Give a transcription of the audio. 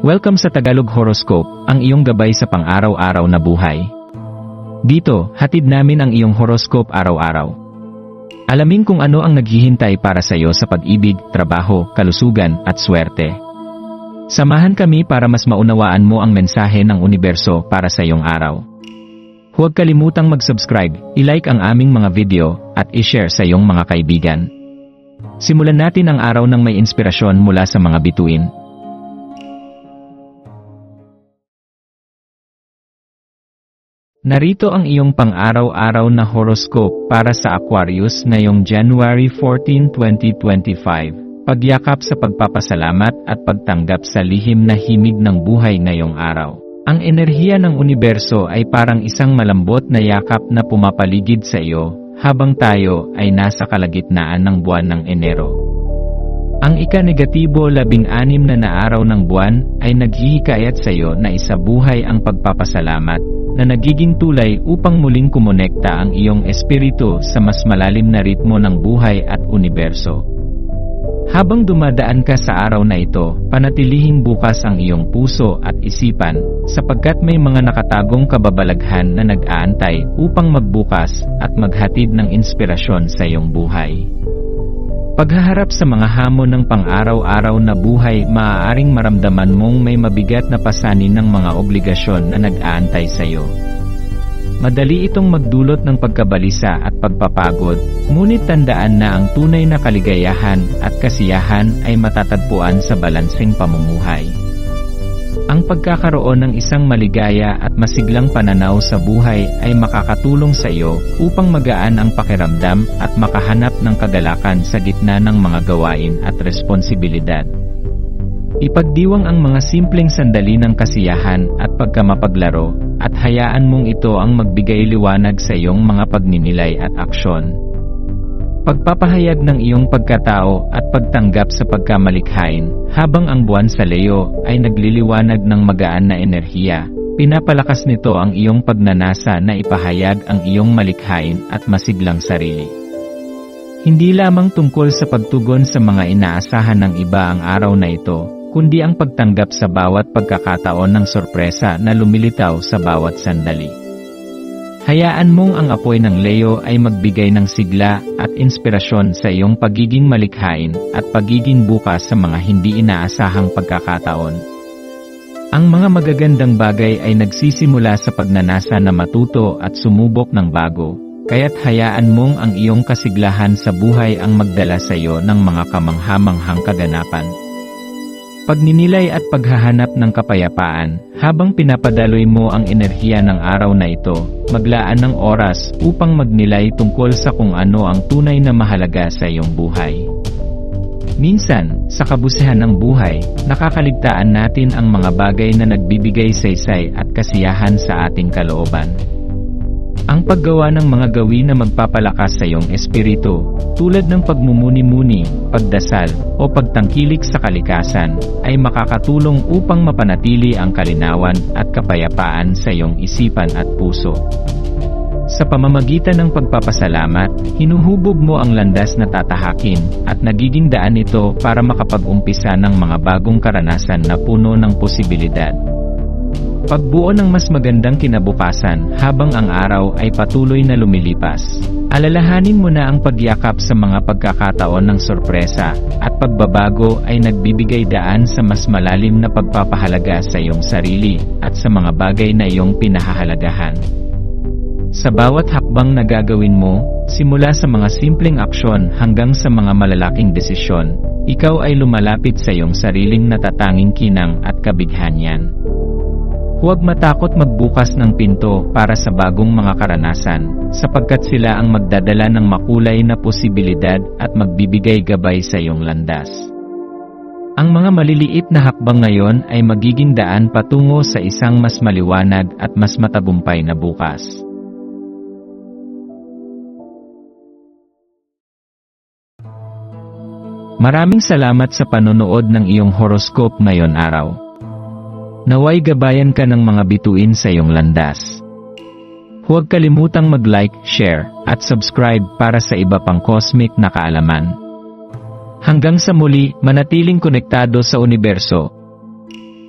Welcome sa Tagalog Horoscope, ang iyong gabay sa pang-araw-araw na buhay. Dito, hatid namin ang iyong horoscope araw-araw. Alamin kung ano ang naghihintay para sa iyo sa pag-ibig, trabaho, kalusugan, at swerte. Samahan kami para mas maunawaan mo ang mensahe ng universo para sa iyong araw. Huwag kalimutang mag-subscribe, i-like ang aming mga video, at i-share sa iyong mga kaibigan. Simulan natin ang araw ng may inspirasyon mula sa mga bituin. Narito ang iyong pang-araw-araw na horoscope para sa Aquarius ngayong January 14, 2025. Pagyakap sa pagpapasalamat at pagtanggap sa lihim na himig ng buhay ngayong araw. Ang enerhiya ng universo ay parang isang malambot na yakap na pumapaligid sa iyo, habang tayo ay nasa kalagitnaan ng buwan ng Enero. Ang ika-negatibo 16 na araw ng buwan ay naghihikayat sa iyo na isabuhay ang pagpapasalamat, na nagiging tulay upang muling kumonekta ang iyong espiritu sa mas malalim na ritmo ng buhay at universo. Habang dumadaan ka sa araw na ito, panatilihing bukas ang iyong puso at isipan, sapagkat may mga nakatagong kababalaghan na nag-aantay upang magbukas at maghatid ng inspirasyon sa iyong buhay. Paghaharap sa mga hamon ng pang-araw-araw na buhay, maaaring maramdaman mong may mabigat na pasanin ng mga obligasyon na nag-aantay sa iyo. Madali itong magdulot ng pagkabalisa at pagpapagod, ngunit tandaan na ang tunay na kaligayahan at kasiyahan ay matatagpuan sa balanseng pamumuhay. Ang pagkakaroon ng isang maligaya at masiglang pananaw sa buhay ay makakatulong sa iyo upang magaan ang pakiramdam at makahanap ng kagalakan sa gitna ng mga gawain at responsibilidad. Ipagdiwang ang mga simpleng sandali ng kasiyahan at pagkamapaglaro, at hayaan mong ito ang magbigay liwanag sa iyong mga pagninilay at aksyon. Pagpapahayag ng iyong pagkatao at pagtanggap sa pagkamalikhain, habang ang buwan sa Leo ay nagliliwanag ng magaan na enerhiya, pinapalakas nito ang iyong pagnanasa na ipahayag ang iyong malikhain at masiglang sarili. Hindi lamang tungkol sa pagtugon sa mga inaasahan ng iba ang araw na ito, kundi ang pagtanggap sa bawat pagkakataon ng sorpresa na lumilitaw sa bawat sandali. Hayaan mong ang apoy ng Leo ay magbigay ng sigla at inspirasyon sa iyong pagiging malikhain at pagiging bukas sa mga hindi inaasahang pagkakataon. Ang mga magagandang bagay ay nagsisimula sa pagnanasa na matuto at sumubok ng bago, kaya't hayaan mong ang iyong kasiglahan sa buhay ang magdala sa iyo ng mga kamangha-manghang kaganapan. Pagninilay at paghahanap ng kapayapaan, habang pinapadaloy mo ang enerhiya ng araw na ito, maglaan ng oras upang magnilay tungkol sa kung ano ang tunay na mahalaga sa iyong buhay. Minsan, sa kabusihan ng buhay, nakakaligtaan natin ang mga bagay na nagbibigay saysay at kasiyahan sa ating kalooban. Ang paggawa ng mga gawin na magpapalakas sa iyong espiritu, tulad ng pagmumuni-muni, pagdasal, o pagtangkilik sa kalikasan, ay makakatulong upang mapanatili ang kalinawan at kapayapaan sa iyong isipan at puso. Sa pamamagitan ng pagpapasalamat, hinuhubog mo ang landas na tatahakin, at nagiging daan ito para makapag-umpisa ng mga bagong karanasan na puno ng posibilidad. Pagbuo ng mas magandang kinabukasan habang ang araw ay patuloy na lumilipas. Alalahanin mo na ang pagyakap sa mga pagkakataon ng sorpresa at pagbabago ay nagbibigay daan sa mas malalim na pagpapahalaga sa iyong sarili at sa mga bagay na iyong pinahahalagahan. Sa bawat hakbang na gagawin mo, simula sa mga simpleng aksyon hanggang sa mga malalaking desisyon, ikaw ay lumalapit sa iyong sariling natatanging kinang at kabighanyan. Huwag matakot magbukas ng pinto para sa bagong mga karanasan, sapagkat sila ang magdadala ng makulay na posibilidad at magbibigay gabay sa iyong landas. Ang mga maliliit na hakbang ngayon ay magiging daan patungo sa isang mas maliwanag at mas matagumpay na bukas. Maraming salamat sa panonood ng iyong horoscope ngayon araw. Naway gabayan ka ng mga bituin sa iyong landas. Huwag kalimutang mag-like, share, at subscribe para sa iba pang cosmic na kaalaman. Hanggang sa muli, manatiling konektado sa universo.